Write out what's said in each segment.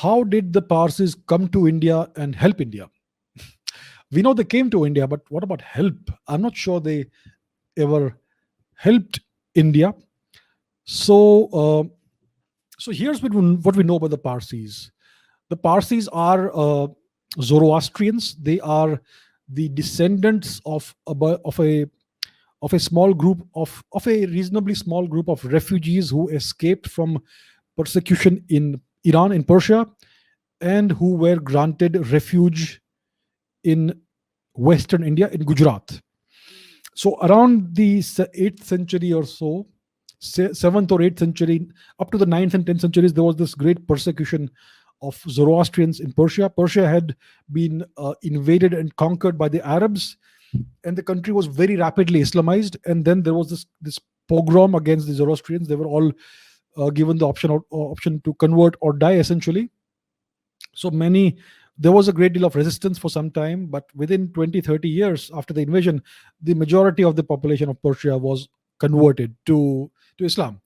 how did the Parsees come to India and help India? We know they came to India, but what about help? I'm not sure they ever helped India. So, so here's what we know about the Parsees. The Parsees are Zoroastrians. They are the descendants of a small group of a reasonably small group of refugees who escaped from persecution in Iran, in Persia, and who were granted refuge in Western India, in Gujarat. So around the 8th century or so, 7th or 8th century, up to the 9th and 10th centuries, there was this great persecution of Zoroastrians in Persia. Persia had been invaded and conquered by the Arabs, and the country was very rapidly Islamized. And then there was this pogrom against the Zoroastrians. They were all given the option to convert or die, essentially. So many, there was a great deal of resistance for some time, but within 20-30 years after the invasion, the majority of the population of Persia was converted to Islam.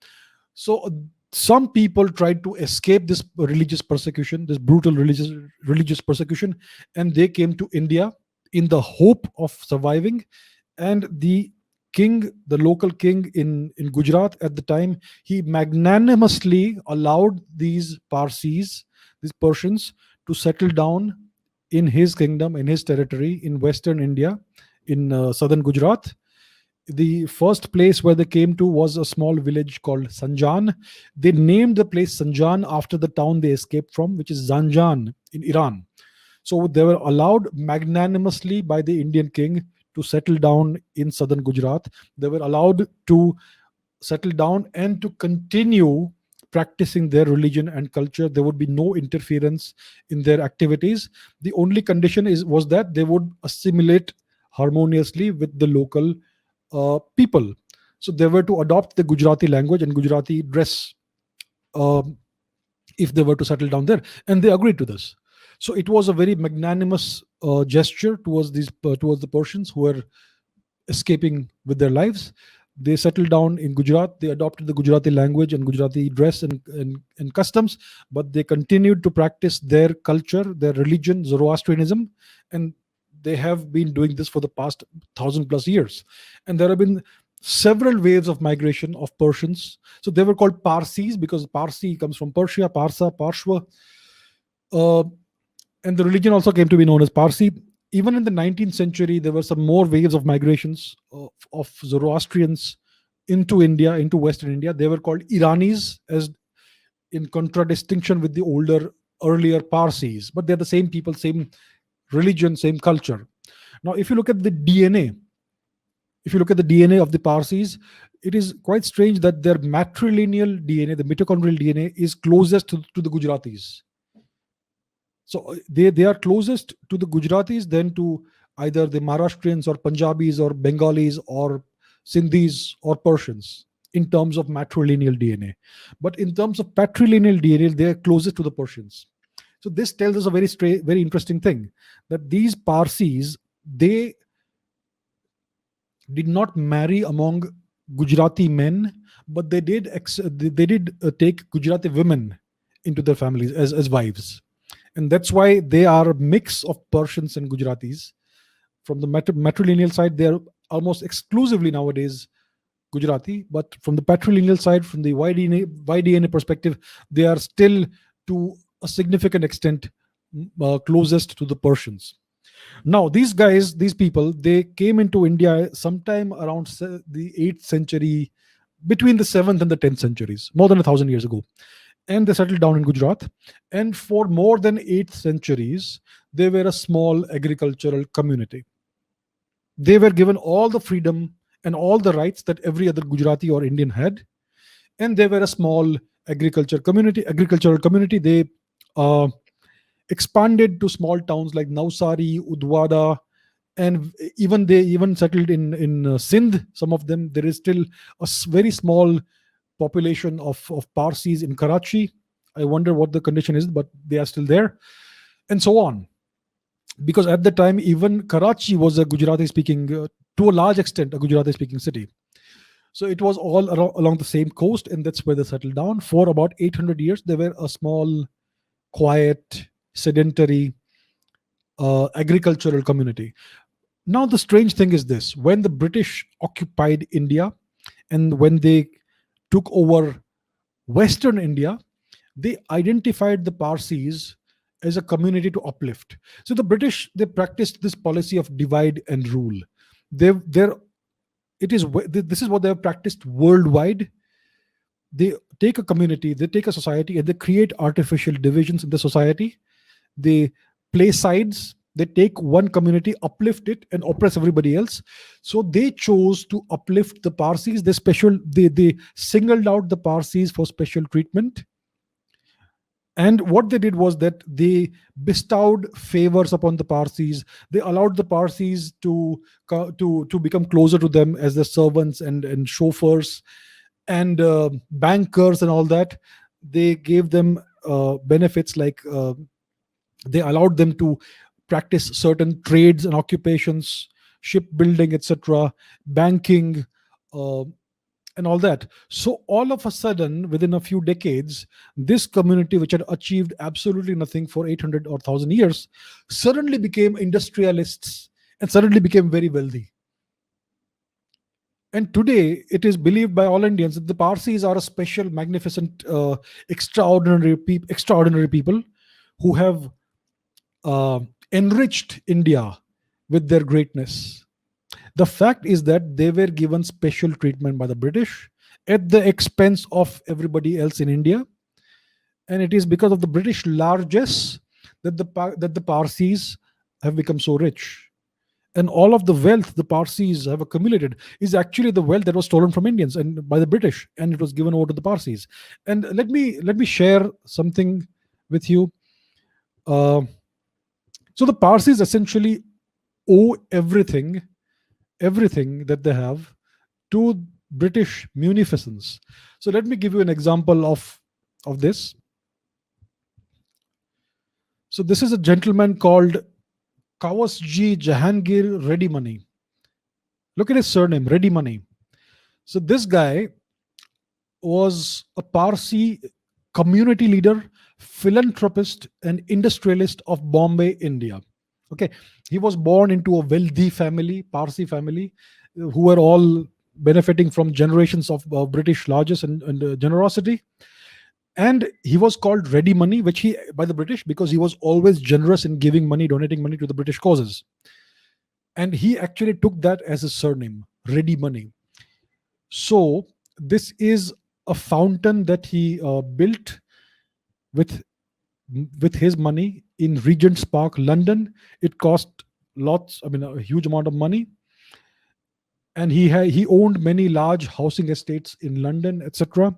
So some people tried to escape this religious persecution, this brutal religious persecution, and they came to India in the hope of surviving. And the local king in Gujarat at the time, he magnanimously allowed these Parsees, these Persians, to settle down in his kingdom, in his territory, in Western India, in southern Gujarat. The first place where they came to was a small village called Sanjan. They named the place Sanjan after the town they escaped from, which is Zanjan in Iran. So they were allowed magnanimously by the Indian king to settle down in southern Gujarat. They were allowed to settle down and to continue practicing their religion and culture. There would be no interference in their activities. The only condition was that they would assimilate harmoniously with the local people. So they were to adopt the Gujarati language and Gujarati dress uh, if they were to settle down there, and they agreed to this. So it was a very magnanimous gesture towards towards the Persians who were escaping with their lives. They settled down in Gujarat. They adopted the Gujarati language and Gujarati dress and customs, but they continued to practice their culture, their religion, Zoroastrianism, and they have been doing this for the past 1,000+ years. And there have been several waves of migration of Persians. So they were called Parsees because Parsi comes from Persia, Parsa, Parshva. And the religion also came to be known as Parsi. Even in the 19th century, there were some more waves of migrations of Zoroastrians into India, into Western India. They were called Iranis, as in contradistinction with the earlier Parsees. But they're the same people, same religion, same culture. Now, if you look at the DNA, of the Parsees, it is quite strange that their matrilineal DNA, the mitochondrial DNA, is closest to the Gujaratis. So they are closest to the Gujaratis than to either the Maharashtrians or Punjabis or Bengalis or Sindhis or Persians in terms of matrilineal DNA. But in terms of patrilineal DNA, they are closest to the Persians. So this tells us a very interesting thing, that these Parsees, they did not marry among Gujarati men, but they did take Gujarati women into their families as wives. And that's why they are a mix of Persians and Gujaratis. From the matrilineal side, they are almost exclusively nowadays Gujarati. But from the patrilineal side, from the YDNA perspective, they are still to a significant extent closest to the Persians. Now, these people, they came into India sometime around the 8th century, between the 7th and the 10th centuries, more than 1,000 years ago. And they settled down in Gujarat. And for more than 8 centuries, they were a small agricultural community. They were given all the freedom and all the rights that every other Gujarati or Indian had. And they were a small agricultural community. They expanded to small towns like Navsari, Udwada, and they even settled in Sindh. Some of them, there is still a very small population of Parsees in Karachi. I wonder what the condition is, but they are still there, and so on. Because at the time, even Karachi was a Gujarati speaking, to a large extent, a Gujarati speaking city. So it was all along the same coast, and that's where they settled down. For about 800 years, they were a small quiet, sedentary, agricultural community. Now, the strange thing is this: when the British occupied India and when they took over Western India, they identified the Parsees as a community to uplift. So the British, they practiced this policy of divide and rule. They're it is this is what they have practiced worldwide. They take a community, they take a society, and they create artificial divisions in the society. They play sides. They take one community, uplift it, and oppress everybody else. So they chose to uplift the Parsees. They singled out the Parsees for special treatment. And what they did was that they bestowed favors upon the Parsees. They allowed the Parsees to become closer to them as their servants and chauffeurs and bankers and all that. They gave them benefits like they allowed them to practice certain trades and occupations, shipbuilding, etc., banking, uh, and all that. So, all of a sudden, within a few decades, this community, which had achieved absolutely nothing for 800 or 1000 years, suddenly became industrialists and suddenly became very wealthy. And today, it is believed by all Indians that the Parsis are a special, magnificent, extraordinary people who have uh, enriched India with their greatness. The fact is that they were given special treatment by the British at the expense of everybody else in India, and it is because of the British largesse that the Parsis have become so rich. And all of the wealth the Parsis have accumulated is actually the wealth that was stolen from Indians and by the British, and it was given over to the Parsis. And let me share something with you. Uh, so the Parsis essentially owe everything that they have to British munificence. So let me give you an example of this. So this is a gentleman called Kawasji Jahangir Ready Money. Look at his surname, Ready Money. So this guy was a Parsi community leader, philanthropist, and industrialist of Bombay, India. Okay, he was born into a wealthy family, Parsi family, who were all benefiting from generations of British largesse and generosity. And he was called Ready Money, which he by the British because he was always generous in giving money, donating money to the British causes. And he actually took that as his surname, Ready Money. So this is a fountain that he built with his money in Regent's Park, London. It cost a huge amount of money, and he owned many large housing estates in London, etc.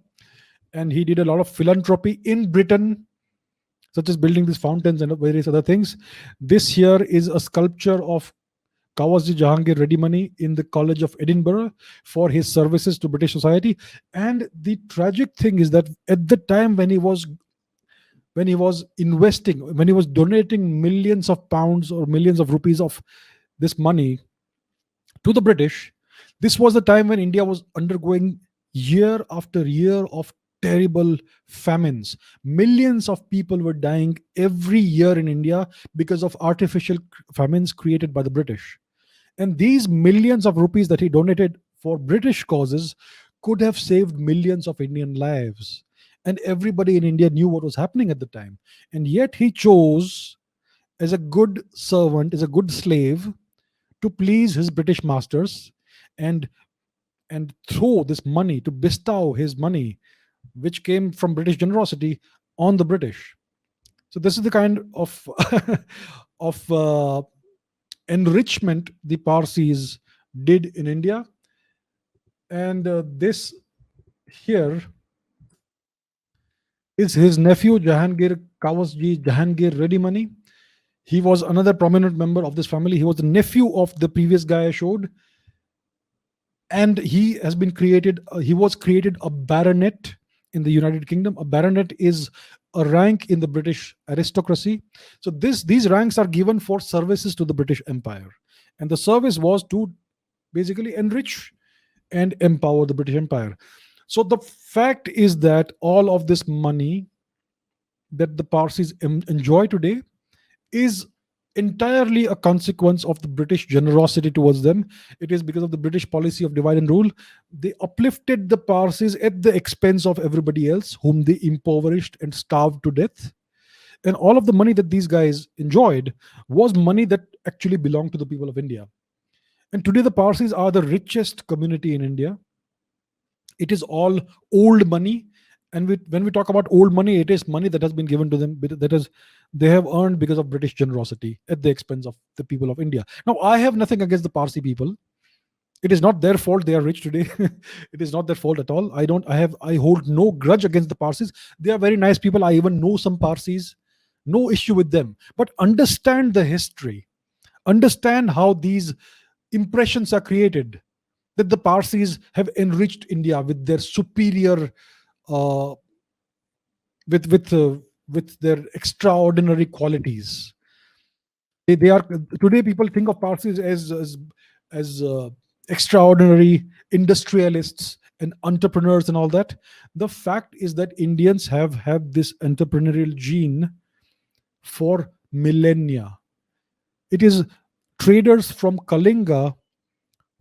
And he did a lot of philanthropy in Britain, such as building these fountains and various other things. This here is a sculpture of Kawaji Jahangir Ready Money in the College of Edinburgh for his services to British society. And the tragic thing is that at the time when he was investing, when he was donating millions of pounds or millions of rupees of this money to the British, this was the time when India was undergoing year after year of terrible famines. Millions of people were dying every year in India because of artificial famines created by the British. And these millions of rupees that he donated for British causes could have saved millions of Indian lives. And everybody in India knew what was happening at the time. And yet he chose, as a good servant, as a good slave, to please his British masters and throw this money, to bestow his money, which came from British generosity, on the British. So this is the kind of of enrichment the Parsis did in India. And this here is his nephew Jahangir Kawasji Jahangir Ready Money. He was another prominent member of this family. He was the nephew of the previous guy I showed, and he was created a baronet in the United Kingdom. A baronet is a rank in the British aristocracy. So these ranks are given for services to the British Empire, and the service was to basically enrich and empower the British Empire. So the fact is that all of this money that the Parsis enjoy today is entirely a consequence of the British generosity towards them. It is because of the British policy of divide and rule. They uplifted the Parsis at the expense of everybody else, whom they impoverished and starved to death. And all of the money that these guys enjoyed was money that actually belonged to the people of India. And today, the Parsis are the richest community in India. It is all old money. And when we talk about old money, it is money that has been given to them, that is, they have earned because of British generosity at the expense of the people of India. Now, I have nothing against the Parsi people. It is not their fault they are rich today. It is not their fault at all. I hold no grudge against the Parsis. They are very nice people. I even know some Parsis. No issue with them. But understand the history. Understand how these impressions are created, that the Parsis have enriched India with their superior, uh, with their extraordinary qualities. They are today, people think of Parsis as extraordinary industrialists and entrepreneurs and all that. The fact is that Indians have had this entrepreneurial gene for millennia. It is traders from Kalinga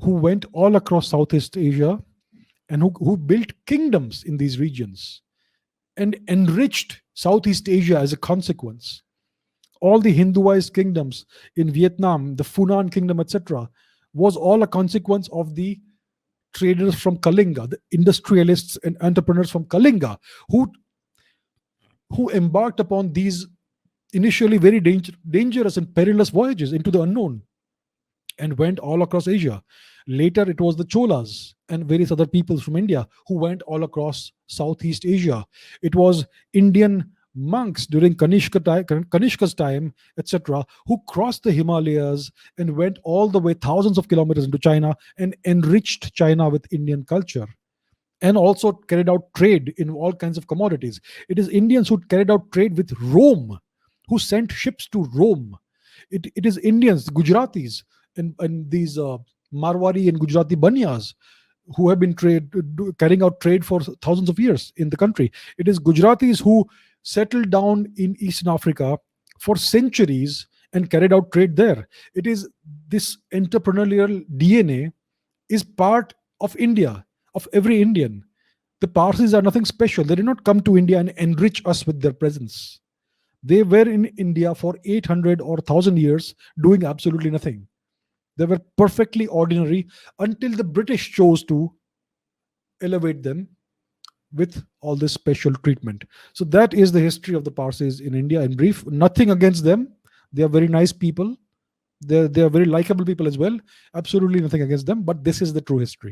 who went all across Southeast Asia and who built kingdoms in these regions and enriched Southeast Asia as a consequence. All the Hinduized kingdoms in Vietnam, the Funan kingdom, etc., was all a consequence of the traders from Kalinga, the industrialists and entrepreneurs from Kalinga, who embarked upon these initially very dangerous and perilous voyages into the unknown and went all across Asia. Later, it was the Cholas and various other peoples from India who went all across Southeast Asia. It was Indian monks during Kanishka's time, etc., who crossed the Himalayas and went all the way thousands of kilometers into China and enriched China with Indian culture and also carried out trade in all kinds of commodities. It is Indians who carried out trade with Rome, who sent ships to Rome. It is Indians, Gujaratis, and these Marwari and Gujarati Banyas who have been carrying out trade for thousands of years in the country. It is Gujaratis who settled down in Eastern Africa for centuries and carried out trade there. It is this entrepreneurial DNA is part of India, of every Indian. The Parsis are nothing special. They did not come to India and enrich us with their presence. They were in India for 800 or 1000 years doing absolutely nothing. They were perfectly ordinary until the British chose to elevate them with all this special treatment. So that is the history of the Parsis in India in brief. Nothing against them. They are very nice people. They are very likable people as well. Absolutely nothing against them. But this is the true history.